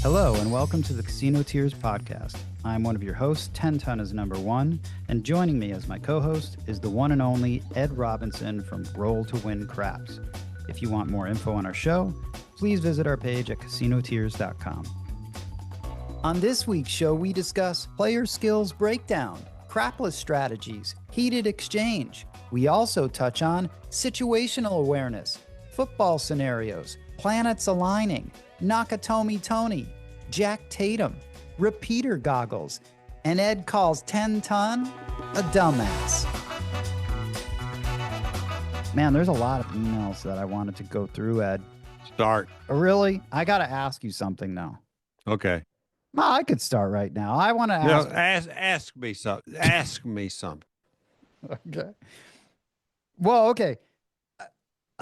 Hello, and welcome to the Casino Tears podcast. I'm one of your hosts, 10 Ton is number one, and joining me as my co-host is the one and only Ed Robinson from Roll to Win Craps. If you want more info on our show, please visit our page at casinotears.com. On this week's show, we discuss player skills breakdown, crapless strategies, heated exchange. We also touch on situational awareness, football scenarios, planets aligning, Nakatomi Tony, Jack Tatum, repeater goggles, and Ed calls 10 Ton a dumbass. Man, there's a lot of emails that I wanted to go through, Ed. Start. Really? I got to ask you something now. Okay. Well, I could start right now. I want to ask. No, ask me something. Ask me something. Okay. Well, okay.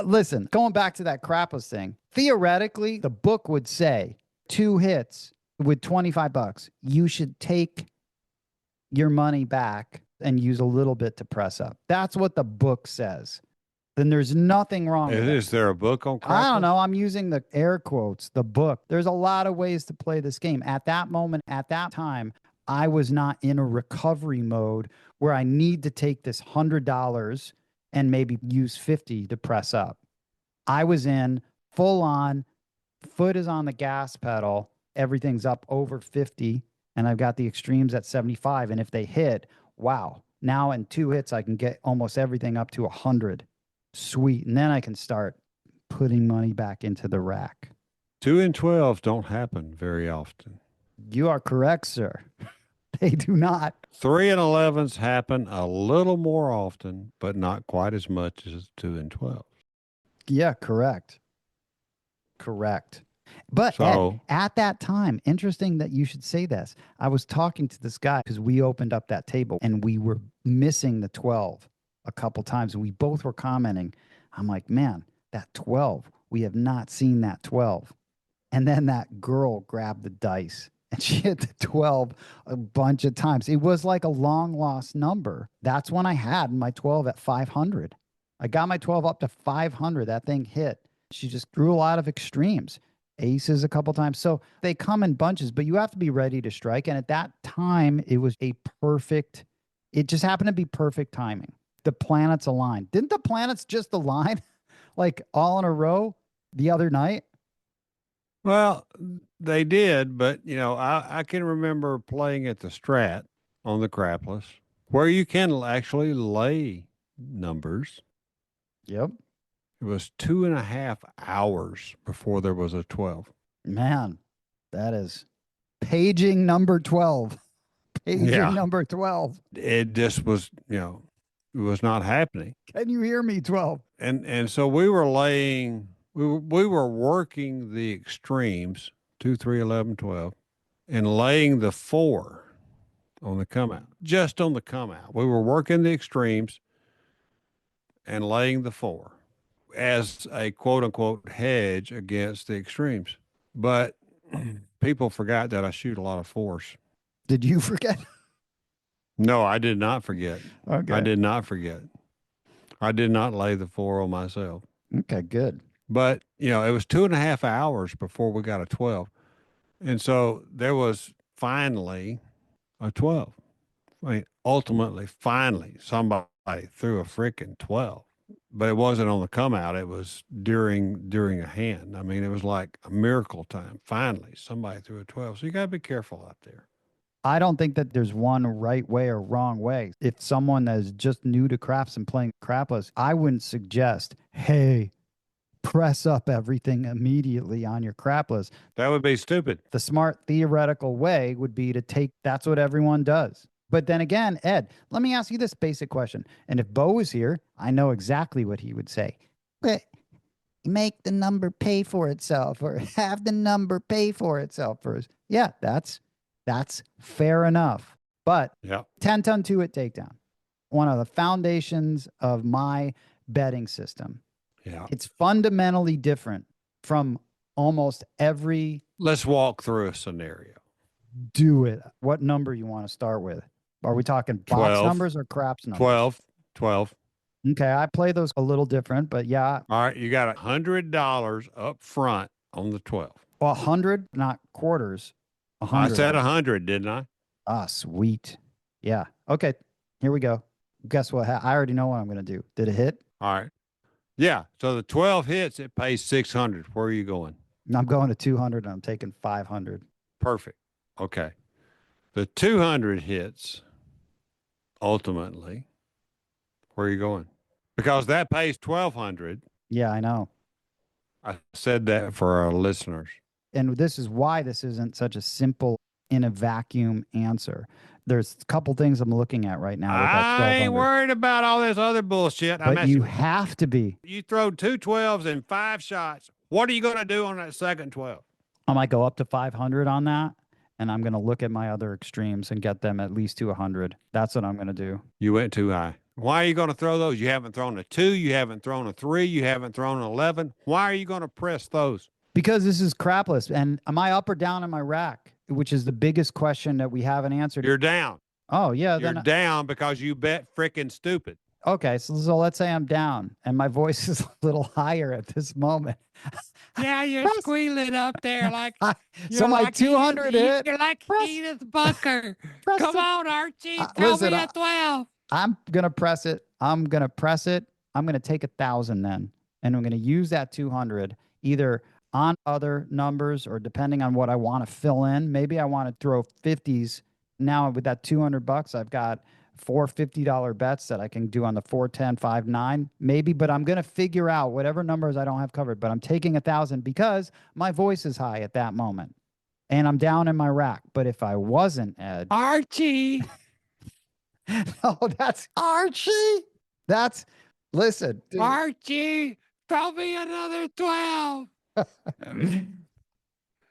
Listen, going back to that crapless thing, theoretically, the book would say 2 hits with $25. You should take your money back and use a little bit to press up. That's what the book says. Then there's nothing wrong with it. Is there a book on crapless? I don't know. I'm using the air quotes, the book. There's a lot of ways to play this game. At that moment, at that time, I was not in a recovery mode where I need to take this $100 and maybe use 50 to press up. I was in full on, foot is on the gas pedal, everything's up over 50, and I've got the extremes at 75. And if they hit, wow, now in 2 hits, I can get almost everything up to 100. Sweet. And then I can start putting money back into the rack. 2 and 12 don't happen very often. You are correct, sir. They do not. 3 and 11s happen a little more often, but not quite as much as 2 and 12. Yeah, correct. Correct. But So, at that time, interesting that you should say this. I was talking to this guy because we opened up that table and we were missing the 12 a couple times. And we both were commenting. I'm like, man, that 12, we have not seen that 12. And then that girl grabbed the dice and she hit the 12 a bunch of times. It was like a long lost number. That's when I had my 12 at 500. I got my 12 up to 500. That thing hit. She just threw a lot of extremes, aces a couple times. So they come in bunches, but you have to be ready to strike. And at that time, it was it just happened to be perfect timing. The planets aligned. Didn't the planets just align like all in a row the other night? well, they did, but, I can remember playing at the Strat on the Crapless where you can actually lay numbers. Yep. It was 2.5 hours before there was a 12. Man, that is paging number 12. Paging number 12. It just was, it was not happening. Can you hear me, 12? And so we were laying, we were working the extremes, 2, 3, 11, 12, and laying the 4 on the come out, just on the come out. We were working the extremes and laying the 4 as a quote unquote hedge against the extremes. But people forgot that I shoot a lot of 4s. Did you forget? No, I did not forget. Okay. I did not forget. I did not lay the 4 on myself. Okay, good. But, it was 2.5 hours before we got a 12. And so there was finally a 12. I mean, ultimately, finally, somebody threw a freaking 12. But it wasn't on the come out. It was during a hand. I mean, it was like a miracle time. Finally, somebody threw a 12. So you got to be careful out there. I don't think that there's one right way or wrong way. If someone that is just new to craps and playing crapless, I wouldn't suggest, hey, press up everything immediately on your crapless. That would be stupid. The smart theoretical way would be to that's what everyone does. But then again, Ed, let me ask you this basic question. And if Bo was here, I know exactly what he would say. But make the number pay for itself, or have the number pay for itself first. Yeah, that's fair enough. But 10 ton 2 at takedown, one of the foundations of my betting system. Yeah. It's fundamentally different from almost every. Let's walk through a scenario. Do it. What number you want to start with? Are we talking box 12. numbers or craps numbers? 12. Okay, I play those a little different, but yeah. All right, you got $100 up front on the 12. 100, not quarters. I 100. said 100, didn't I? Ah, sweet. Yeah. Okay. Here we go. Guess what? I already know what I'm going to do. Did it hit? All right. Yeah. So the 12 hits, it pays 600. Where are you going? I'm going to 200 and I'm taking 500. Perfect. Okay. The 200 hits ultimately. Where are you going? Because that pays 1200. Yeah, I know. I said that for our listeners. And this is why this isn't such a simple in a vacuum answer. There's a couple things I'm looking at right now with that I 1200. ain't worried about all this other bullshit. I'm But you asking, have to be. you throw 2 12s and 5 shots. What are you going to do on that second 12? I might go up to 500 on that, and I'm going to look at my other extremes and get them at least to 100. That's what I'm going to do. You went too high. Why are you going to throw those? You haven't thrown a 2. You haven't thrown a 3. You haven't thrown an 11. Why are you going to press those? Because this is crapless. And am I up or down in my rack? Which is the biggest question that we haven't answered. You're down. Oh, yeah. You're down because you bet freaking stupid. Okay. So let's say I'm down and my voice is a little higher at this moment. Yeah, you're squealing up there like so my like 200 hit. You're like Edith Bunker. Come on, Archie. Throw listen, me a 12. I'm going to press it. I'm going to press it. I'm going to take 1,000 then. And I'm going to use that 200 either on other numbers or depending on what I want to fill in. Maybe I want to throw 50s. Now with that $200, I've got 4 $50 bets that I can do on the 4, 10, 5, 9, maybe, but I'm going to figure out whatever numbers I don't have covered, but I'm taking 1,000 because my voice is high at that moment and I'm down in my rack. But if I wasn't, Ed, Archie. no, that's Archie. That's listen, dude. Archie, throw me another 12.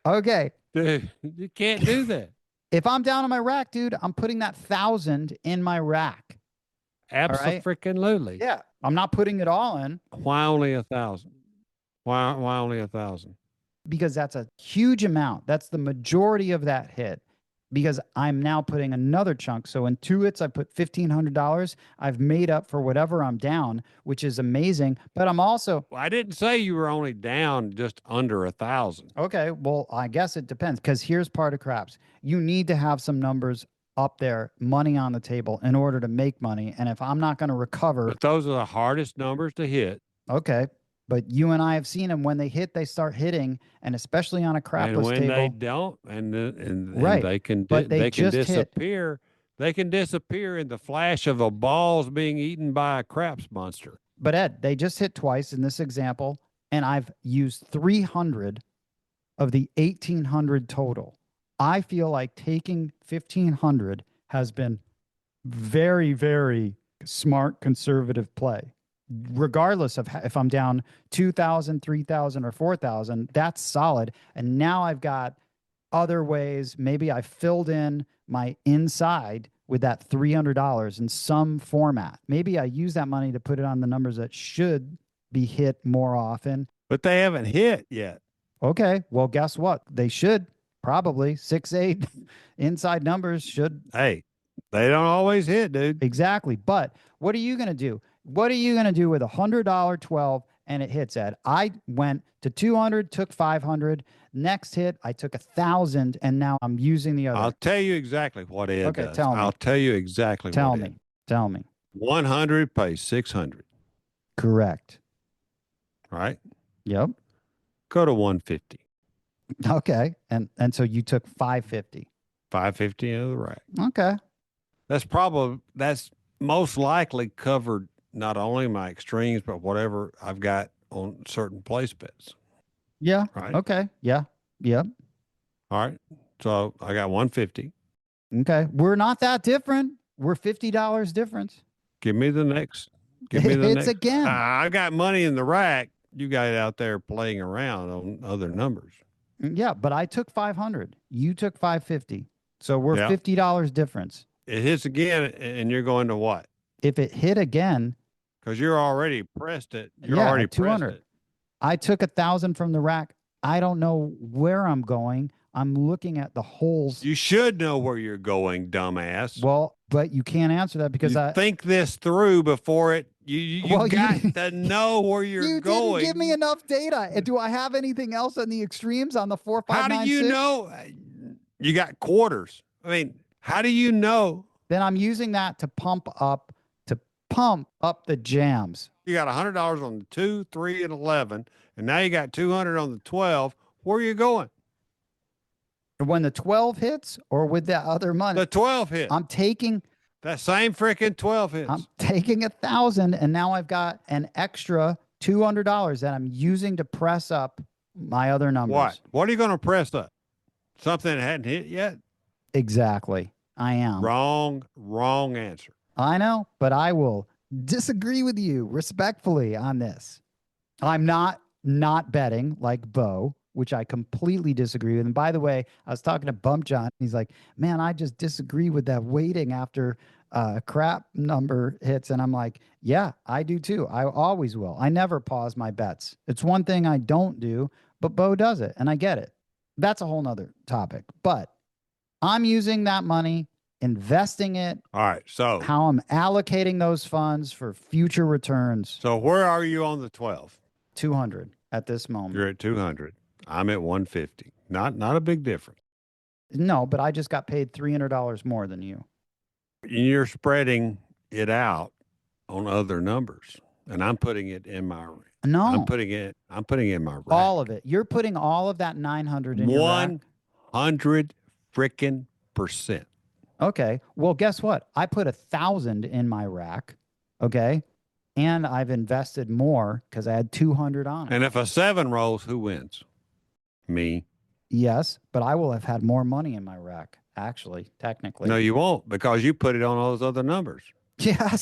Okay. Dude, you can't do that. If I'm down in my rack, dude, I'm putting that 1,000 in my rack. Absolutely. Yeah. I'm not putting it all in. Why only 1,000? Why only 1,000? Because that's a huge amount. That's the majority of that hit. Because I'm now putting another chunk. So in 2 hits, I put $1,500. I've made up for whatever I'm down, which is amazing. But I'm also Well, I didn't say you were only down just under 1,000. okay. Well, I guess it depends. Because here's part of craps. You need to have some numbers up there, money on the table in order to make money. And if I'm not going to recover, But those are the hardest numbers to hit. okay. But you and I have seen them when they hit, they start hitting, and especially on a crapless And when table. they don't, and Right. they can But they can just hit. disappear. They can disappear in the flash of a balls being eaten by a craps monster. But Ed, they just hit twice in this example, and I've used 300 of the 1,800 total. I feel like taking 1,500 has been very, very smart, conservative play. Regardless of if I'm down 2,000, 3,000, or 4,000, that's solid. And now I've got other ways. Maybe I filled in my inside with that $300 in some format. Maybe I use that money to put it on the numbers that should be hit more often. But they haven't hit yet. Okay, well, guess what? They should probably 6, 8 inside numbers should. Hey, they don't always hit, dude. Exactly. But what are you going to do? What are you going to do with $100 12 and it hits, Ed? I went to 200, took 500. Next hit, I took 1,000, and now I'm using the other. I'll tell you exactly what Ed Okay, does. tell me. I'll tell you exactly Tell what me. Ed. Tell me. 100 pays 600. Correct. Right? Yep. Go to 150. Okay. And so you took 550. 550 into the rack. Okay. That's most likely covered not only my extremes, but whatever I've got on certain place bets. Yeah. Right. Okay. Yeah. Yep. All right. So I got 150. Okay. We're not that different. We're $50 difference. Give me the next. Give me the It's next. again. I got money in the rack. You got it out there playing around on other numbers. Yeah, but I took 500. You took 550. So we're Yeah. $50 difference. It hits again, and you're going to what? If it hit again, because you're already pressed it. You're yeah, already 200. pressed it. I took 1,000 from the rack. I don't know where I'm going. I'm looking at the holes. You should know where you're going, dumbass. Well, but you can't answer that because you I think this through before it You Well, got to know where you're you going. didn't give me enough data. And do I have anything else on the extremes on the 4, 5, How do 9, you 6? know? You got quarters. I mean, how do you know? Then I'm using that to pump up the jams. You got $100 on the 2, 3, and 11, and now you got 200 on the 12. Where are you going? When the 12 hits or with that other money, The 12 hit. I'm taking That same freaking 12 hits. I'm taking 1,000, and now I've got an extra $200 that I'm using to press up my other numbers. What? What are you going to press up? Something that hadn't hit yet? Exactly. I am. Wrong answer. I know, but I will disagree with you respectfully on this. I'm not betting like Bo, which I completely disagree with. And by the way, I was talking to Bump John. He's like, man, I just disagree with that waiting after crap number hits. And I'm like, yeah, I do too. I always will. I never pause my bets. It's one thing I don't do, but Bo does it, and I get it. That's a whole nother topic. But I'm using that money, investing it. All right. So how I'm allocating those funds for future returns. So where are you on the 12? 200 at this moment. You're at 200. I'm at 150. Not a big difference. No, but I just got paid $300 more than you. And you're spreading it out on other numbers, and I'm putting it in my. No, I'm putting it in my rack. All of it. You're putting all of that 900 in your rack. 100 freaking %. Okay. Well, guess what? I put 1,000 in my rack. Okay. And I've invested more because I had 200 on it. And if a 7 rolls, who wins? Me. Yes, but I will have had more money in my rack, actually, technically. No, you won't, because you put it on all those other numbers. Yeah,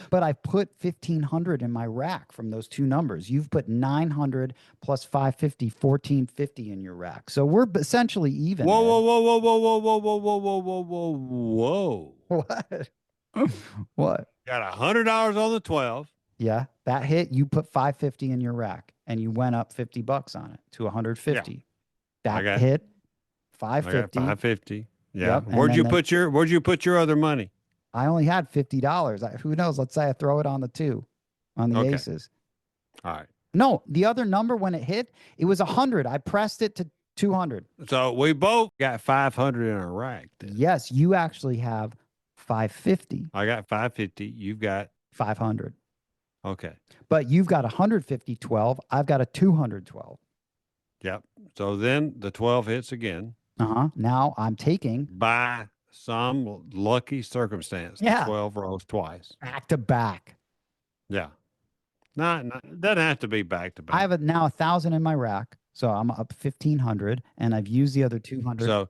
but I put 1,500 in my rack from those two numbers. You've put 900 plus 550, 1,450 in your rack. So we're essentially even. Whoa, whoa, whoa, whoa, whoa, whoa, whoa, whoa, whoa, whoa, whoa, whoa. What? What? Got $100 on the 12. Yeah, that hit. You put 550 in your rack, and you went up $50 on it to 150. Yeah. That hit 550. 550. Yeah. Yep. Where'd you put your other money? I only had $50. Who knows? Let's say I throw it on the 2, on the aces. All right. No, the other number when it hit, it was 100. I pressed it to 200. So we both got 500 in our rack. Then. Yes, you actually have 550. I got 550. You've got 500. Okay. But you've got 150 12. I've got a 212. Yep. So then the 12 hits again. Now I'm taking by some lucky circumstance. Yeah. 12 rolls twice. Back to back. Yeah. Not doesn't have to be back to back. I have now 1,000 in my rack. So I'm up 1,500 and I've used the other 200. So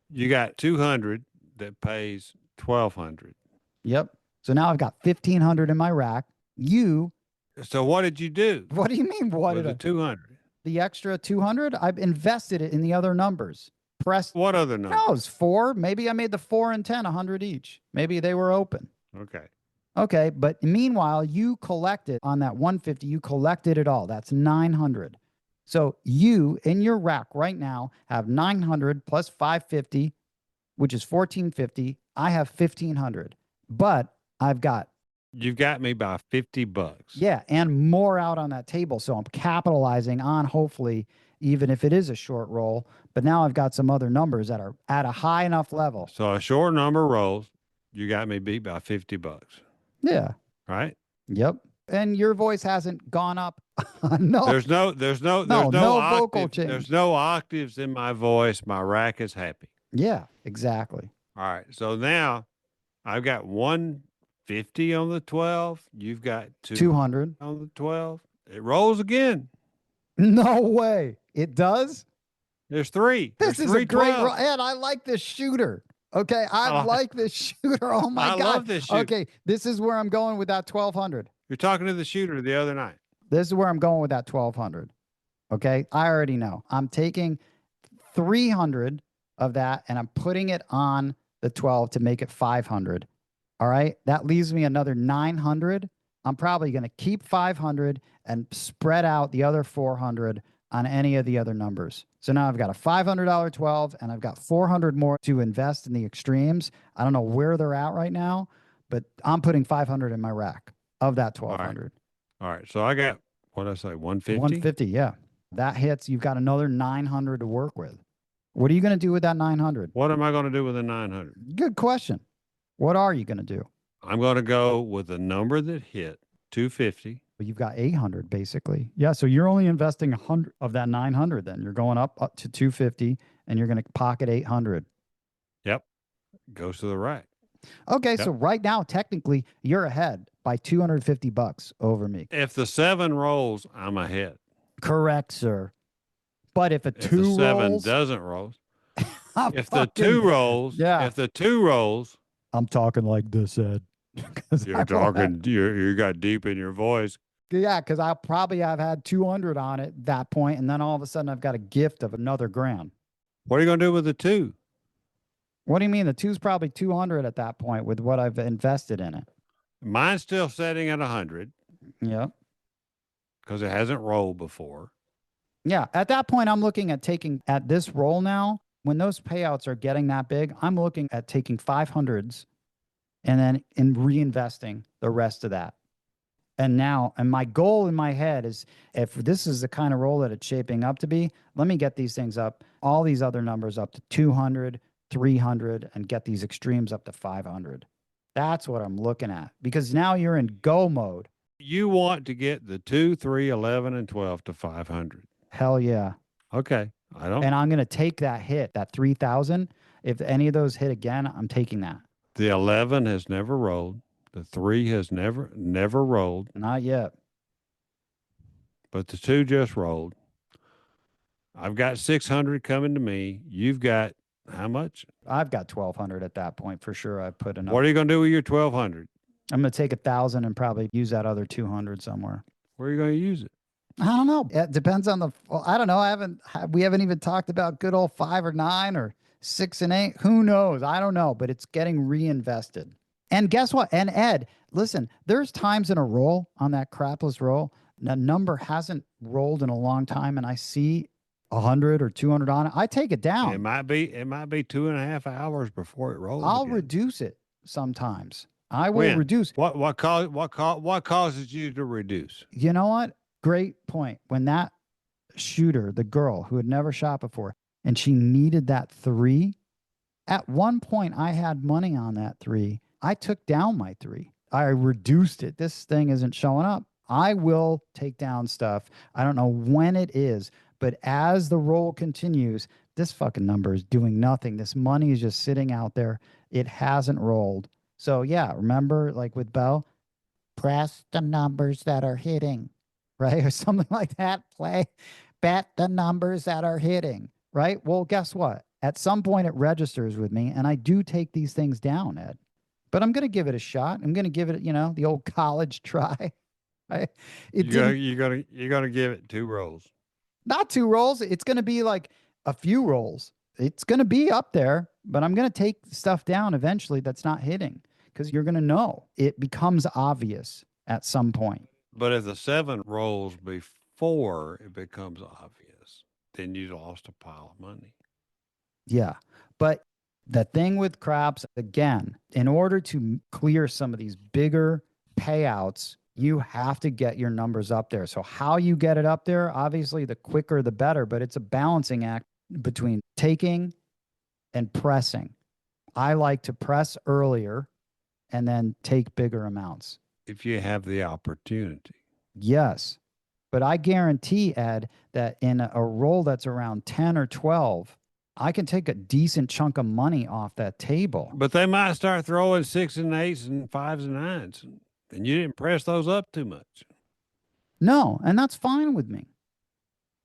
you got 200 that pays 1,200. Yep. So now I've got 1,500 in my rack. So what did you do? What do you mean? What did the 200? The extra 200? I've invested it in the other numbers. What other numbers? No, it's 4. Maybe I made the 4 and 10 100 each. Maybe they were open. Okay. But meanwhile, you collected on that 150, you collected it all. That's 900. So you in your rack right now have 900 plus 550, which is 1,450. I have 1,500, but you've got me by $50. Yeah. And more out on that table. So I'm capitalizing on, hopefully, even if it is a short roll, but now I've got some other numbers that are at a high enough level. So a short number rolls, you got me beat by $50. Yeah. Right. Yep. And your voice hasn't gone up. No. There's no vocal change. There's no octaves in my voice. My rack is happy. Yeah, exactly. All right. So now I've got 150 on the 12. You've got 200 on the 12. It rolls again. No way. It does? There's 3. This is a great roll. Ed, I like this shooter. Okay. I like this shooter. Oh my God. I love this shooter. Okay. This is where I'm going with that 1,200. You're talking to the shooter the other night. This is where I'm going with that 1,200. Okay. I already know. I'm taking 300 of that and I'm putting it on the 12 to make it 500. All right. That leaves me another 900. I'm probably going to keep 500 and spread out the other 400 on any of the other numbers. So now I've got a $500 12 and I've got 400 more to invest in the extremes. I don't know where they're at right now, but I'm putting 500 in my rack. of that All right. 1,200. All right. So I got, what did I say, 150? 150, yeah. That hits, you've got another 900 to work with. What are you going to do with that 900? What am I going to do with the 900? Good question. What are you going to do? I'm going to go with the number that hit 250. Well, you've got 800 basically. Yeah, so you're only investing 100 of that 900 then. You're going up to 250 and you're going to pocket 800. Yep. Goes to the right. Okay, Yep. so right now technically you're ahead by $250 over me. If the 7 rolls, I'm ahead. Correct, sir. But if a If 2 the 7 rolls, doesn't roll, I'm if the fucking- 2 rolls, yeah. if the 2 rolls, I'm talking like this, Ed. 'Cause you're I will have- talking, you got deep in your voice. Yeah, because I'll probably have had 200 on it at that point, and then all of a sudden I've got a gift of another grand. What are you going to do with the 2? What do you mean? The 2's probably 200 at that point with what I've invested in it. Mine's still setting at 100 Yeah. because it hasn't rolled before. Yeah. At that point, I'm looking at taking at this roll now, when those payouts are getting that big, I'm looking at taking 500s and then in reinvesting the rest of that. And my goal in my head is if this is the kind of roll that it's shaping up to be, let me get these things up, all these other numbers up to 200, 300, and get these extremes up to 500. That's what I'm looking at because now you're in go mode. You want to get the 2, 3, 11, and 12 to 500. Hell yeah. Okay. I don't. And I'm going to take that hit, that 3,000. If any of those hit again, I'm taking that. The 11 has never rolled. The 3 has never rolled, Not yet. but the 2 just rolled. I've got 600 coming to me. You've got how much? I've got 1,200 at that point for sure. I put enough. What are you going to do with your 1,200? I'm going to take 1,000 and probably use that other 200 somewhere. Where are you going to use it? I don't know. It depends on I don't know. We haven't even talked about good old 5 or 9 or 6 and 8. Who knows? I don't know, but it's getting reinvested. And guess what? And Ed, listen, there's times in a roll on that crapless roll, the number hasn't rolled in a long time and I see 100 or 200 on it. I take it down. It might be 2.5 hours before it rolls. I'll again. reduce it sometimes. I will reduce. What causes you to reduce? You know what? Great point. When that shooter, the girl who had never shot before, and she needed that 3, at one point I had money on that 3. I took down my 3. I reduced it. This thing isn't showing up. I will take down stuff. I don't know when it is, but as the roll continues, this fucking number is doing nothing. This money is just sitting out there. It hasn't rolled. So yeah, remember like with Bell, press the numbers that are hitting, right? Or something like that. Bet the numbers that are hitting, right? Well, guess what? At some point it registers with me and I do take these things down, Ed. But I'm going to give it a shot. I'm going to give it, the old college try. Right? You're gonna give it 2 rolls. Not 2 rolls. It's going to be like a few rolls. It's going to be up there, but I'm going to take stuff down eventually that's not hitting because you're going to know. It becomes obvious at some point. But if the 7 rolls before it becomes obvious, then you lost a pile of money. Yeah. But the thing with craps, again, in order to clear some of these bigger payouts, you have to get your numbers up there. So how you get it up there, obviously the quicker the better, but it's a balancing act between taking and pressing. I like to press earlier and then take bigger amounts. If you have the opportunity. Yes. But I guarantee, Ed, that in a roll that's around 10 or 12, I can take a decent chunk of money off that table. But they might start throwing 6 and 8s and 5s and 9s. And you didn't press those up too much. No, and that's fine with me.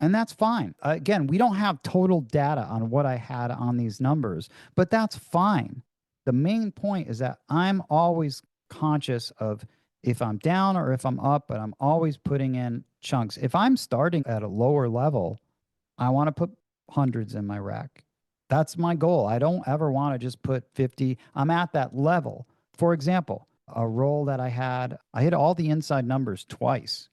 And that's fine. Again, we don't have total data on what I had on these numbers, but that's fine. The main point is that I'm always conscious of if I'm down or if I'm up, but I'm always putting in chunks. If I'm starting at a lower level, I want to put hundreds in my rack. That's my goal. I don't ever want to just put 50. I'm at that level. For example, a roll that I hit all the inside numbers twice.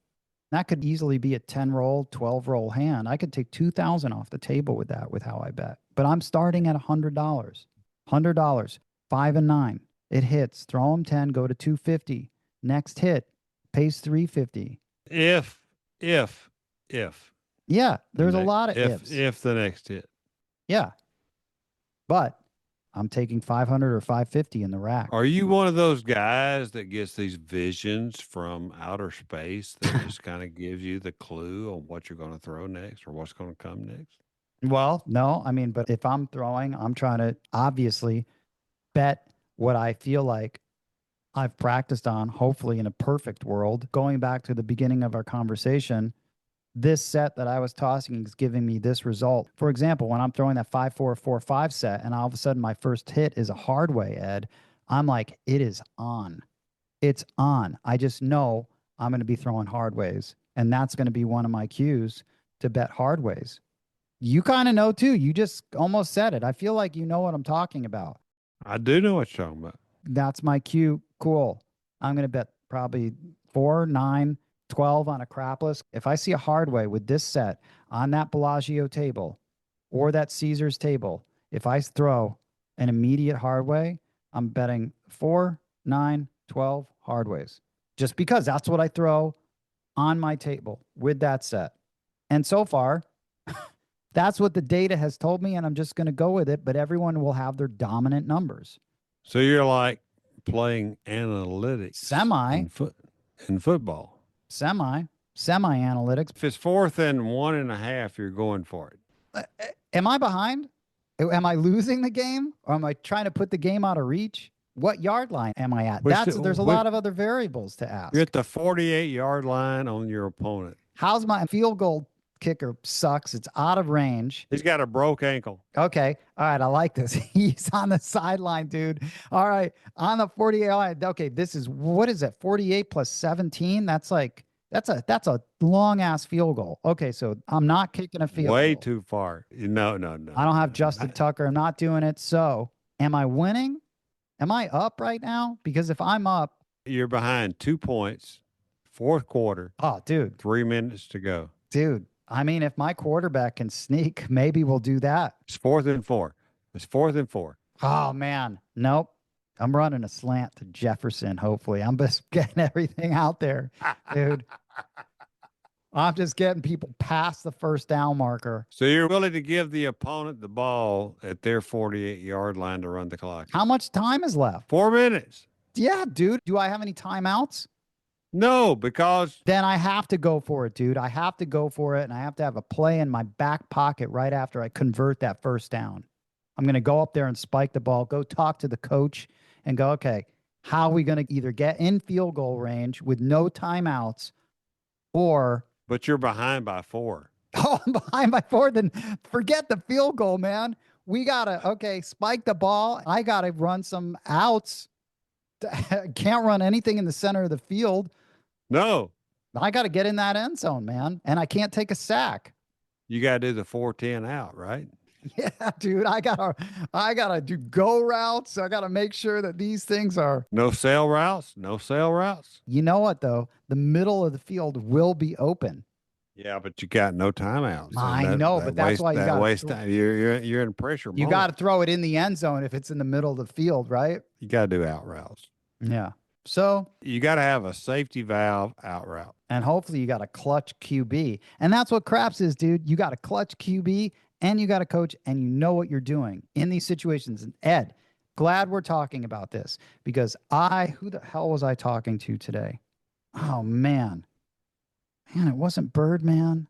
That could easily be a 10 roll, 12 roll hand. I could take 2,000 off the table with that, with how I bet. But I'm starting at $100. $100, 5 and 9. It hits. Throw them 10, go to 250. Next hit, pays 350. If. Yeah, there's a the lot of next, ifs. if the next hit. Yeah. But I'm taking 500 or 550 in the rack. Are you one of those guys that gets these visions from outer space that just kind of gives you the clue on what you're going to throw next or what's going to come next? Well, no, I mean, but if I'm throwing, I'm trying to obviously bet what I feel like I've practiced on, hopefully in a perfect world. Going back to the beginning of our conversation, this set that I was tossing is giving me this result. For example, when I'm throwing that 5-4-4-5 set and all of a sudden my first hit is a hard way, Ed, I'm like, it is on. It's on. I just know I'm going to be throwing hard ways. And that's going to be one of my cues to bet hard ways. You kind of know too. You just almost said it. I feel like you know what I'm talking about. I do know what you're talking about. That's my cue. Cool. I'm going to bet probably 4, 9, 12 on a crapless. If I see a hard way with this set on that Bellagio table or that Caesars table, if I throw an immediate hard way, I'm betting 4, 9, 12 hard ways. Just because that's what I throw on my table with that set. And so far, that's what the data has told me, and I'm just going to go with it. But everyone will have their dominant numbers. So you're like playing analytics Semi. in football. Semi analytics. If it's 4th and 1.5, you're going for it. Am I behind? Am I losing the game? Or am I trying to put the game out of reach? What yard line am I at? There's a lot of other variables to ask. You're at the 48-yard line on your opponent. How's my field goal kicker sucks? It's out of range. He's got a broke ankle. Okay. All right. I like this. He's on the sideline, dude. All right. On the 48 line. Okay. This is, what is it? 48 plus 17. That's a long ass field goal. Okay. So I'm not kicking a field Way goal. too far. No. I don't have Justin Tucker. I'm not doing it. So am I winning? Am I up right now? Because if I'm up, you're behind 2 points, 4th quarter. Oh, dude. 3 minutes to go. Dude. I mean, if my quarterback can sneak, maybe we'll do that. It's 4th and 4. It's 4th and 4. Oh, man. Nope. I'm running a slant to Jefferson, hopefully. I'm just getting everything out there, dude. I'm just getting people past the first down marker. So you're willing to give the opponent the ball at their 48-yard line to run the clock. How much time is left? 4 minutes. Yeah, dude. Do I have any timeouts? No, because then I have to go for it, dude. I have to go for it, and I have to have a play in my back pocket right after I convert that first down. I'm going to go up there and spike the ball, go talk to the coach, and go, okay, how are we going to either get in field goal range with no timeouts or... But you're behind by 4. Oh, I'm behind by 4. Then forget the field goal, man. We got to, spike the ball. I got to run some outs. Can't run anything in the center of the field. No. I got to get in that end zone, man. And I can't take a sack. You got to do the 4-10 out, right? Yeah, dude. I gotta do go routes. I gotta make sure that these things are no sail routes. No sail routes. You know what though? The middle of the field will be open. Yeah, but you got no timeouts. I know, but that's why you got waste time. You're in pressure. You got to throw it in the end zone if it's in the middle of the field, right? You got to do out routes. Yeah. So you got to have a safety valve out route. And hopefully you got a clutch QB. And that's what craps is, dude. You got a clutch QB and you got a coach and you know what you're doing in these situations. And Ed, glad we're talking about this because who the hell was I talking to today? Oh, man. Man, it wasn't Birdman.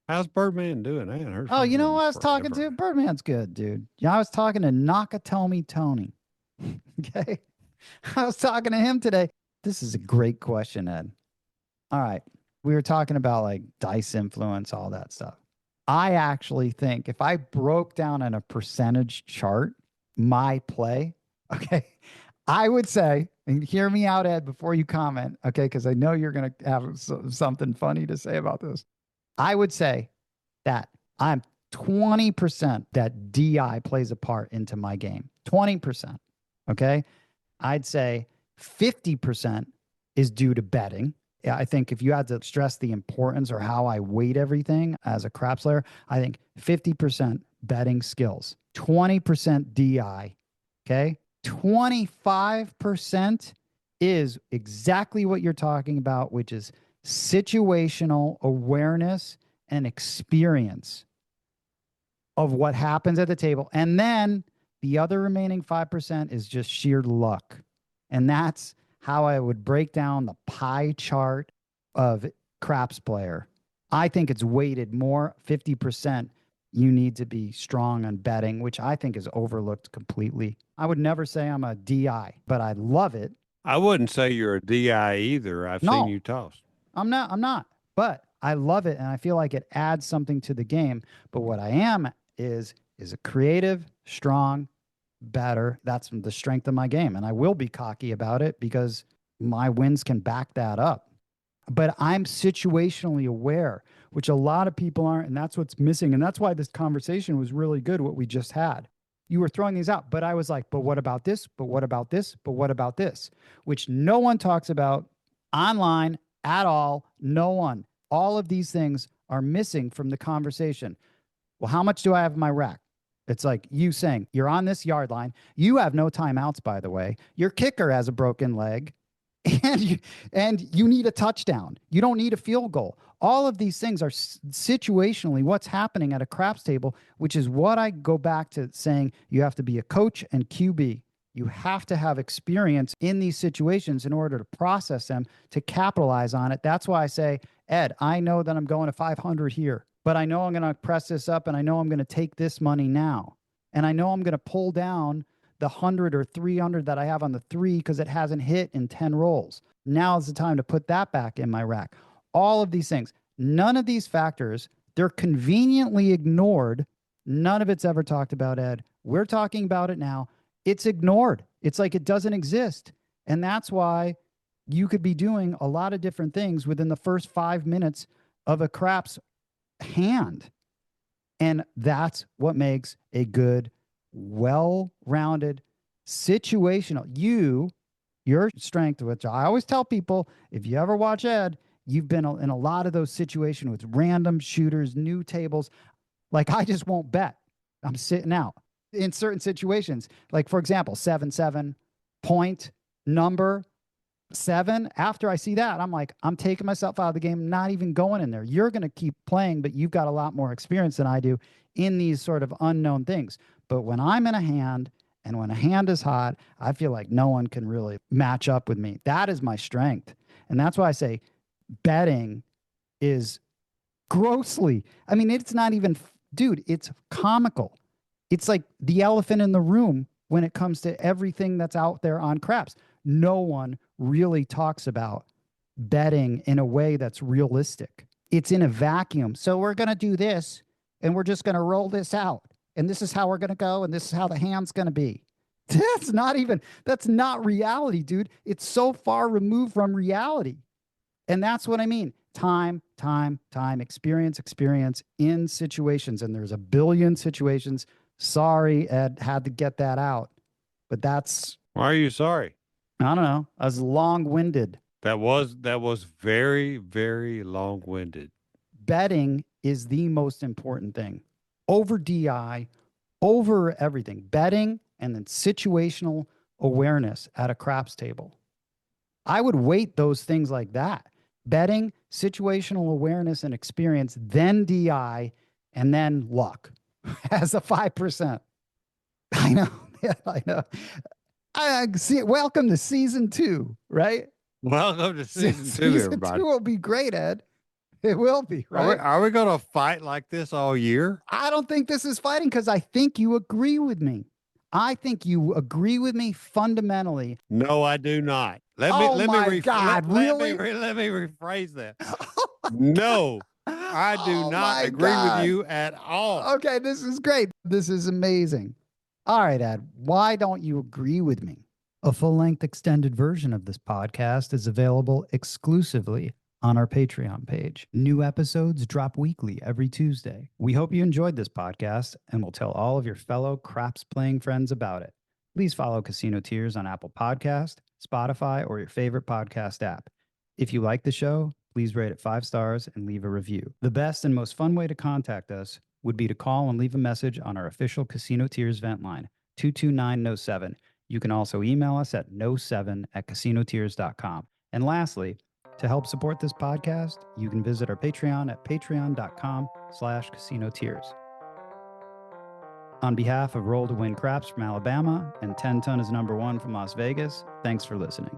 How's Birdman doing? I hadn't heard from Oh, you know who I was forever. talking to? Birdman's good, dude. Yeah, I was talking to Nakatomi Tony. Okay. I was talking to him today. This is a great question, Ed. All right. We were talking about like dice influence, all that stuff. I actually think if I broke down in a percentage chart my play, okay, I would say, and hear me out, Ed, before you comment, okay, because I know you're going to have something funny to say about this. I would say that I'm 20% that DI plays a part into my game. 20%. Okay. I'd say 50% is due to betting. Yeah, I think if you had to stress the importance or how I weight everything as a craps player, I think 50% betting skills, 20% DI. Okay. 25% is exactly what you're talking about, which is situational awareness and experience of what happens at the table. And then the other remaining 5% is just sheer luck. And that's how I would break down the pie chart of craps player. I think it's weighted more 50%. You need to be strong on betting, which I think is overlooked completely. I would never say I'm a DI, but I love it. I wouldn't say you're a DI either. I've seen No. you toss. I'm not, but I love it. And I feel like it adds something to the game. But what I am is a creative, strong, better. That's the strength of my game. And I will be cocky about it because my wins can back that up. But I'm situationally aware, which a lot of people aren't. And that's what's missing. And that's why this conversation was really good, what we just had. You were throwing these out, but I was like, but what about this? But what about this? But what about this? Which no one talks about online at all. No one. All of these things are missing from the conversation. Well, how much do I have in my rack? It's like you saying, you're on this yard line. You have no timeouts, by the way. Your kicker has a broken leg and you need a touchdown. You don't need a field goal. All of these things are situationally what's happening at a craps table, which is what I go back to saying you have to be a coach and QB. You have to have experience in these situations in order to process them, to capitalize on it. That's why I say, Ed, I know that I'm going to 500 here, but I know I'm going to press this up and I know I'm going to take this money now. And I know I'm going to pull down the 100 or 300 that I have on the 3 because it hasn't hit in 10 rolls. Now is the time to put that back in my rack. All of these things, none of these factors, they're conveniently ignored. None of it's ever talked about, Ed. We're talking about it now. It's ignored. It's like it doesn't exist. And that's why you could be doing a lot of different things within the first 5 minutes of a craps hand. And that's what makes a good, well-rounded, situational. Your strength, which I always tell people, if you ever watch Ed, you've been in a lot of those situations with random shooters, new tables. Like I just won't bet. I'm sitting out in certain situations. Like for example, 7-7 point number 7. After I see that, I'm like, I'm taking myself out of the game, not even going in there. You're going to keep playing, but you've got a lot more experience than I do in these sort of unknown things. But when I'm in a hand and when a hand is hot, I feel like no one can really match up with me. That is my strength. And that's why I say betting is grossly, I mean, it's not even, dude, it's comical. It's like the elephant in the room when it comes to everything that's out there on craps. No one really talks about betting in a way that's realistic. It's in a vacuum. So we're going to do this and we're just going to roll this out. And this is how we're going to go. And this is how the hand's going to be. That's not reality, dude. It's so far removed from reality. And that's what I mean. Time, experience in situations. And there's a billion situations. Sorry, Ed, had to get that out. But that's... Why are you sorry? I don't know. I was long-winded. That was very, very long-winded. Betting is the most important thing. Over DI, over everything. Betting and then situational awareness at a craps table. I would weight those things like that. Betting, situational awareness and experience, then DI, and then luck as a 5%. I know. Yeah, I know. I see. Welcome to season 2, right? Welcome to season 2, season everybody. 2 will be great, Ed. It will be, right? Are we going to fight like this all year? I don't think this is fighting because I think you agree with me. I think you agree with me fundamentally. No, I do not. Let me rephrase that. No, I do not agree with you at all. Okay, this is great. This is amazing. All right, Ed, why don't you agree with me? A full-length extended version of this podcast is available exclusively on our Patreon page. New episodes drop weekly every Tuesday. We hope you enjoyed this podcast and will tell all of your fellow craps playing friends about it. Please follow Casino Tears on Apple Podcast, Spotify, or your favorite podcast app. If you like the show, please rate it 5 stars and leave a review. The best and most fun way to contact us would be to call and leave a message on our official Casino Tears vent line, 229-07. You can also email us at no7@casinotears.com. And lastly, to help support this podcast, you can visit our Patreon at patreon.com/casinotears. On behalf of Roll to Win Craps from Alabama and 10 Ton is number one from Las Vegas, thanks for listening.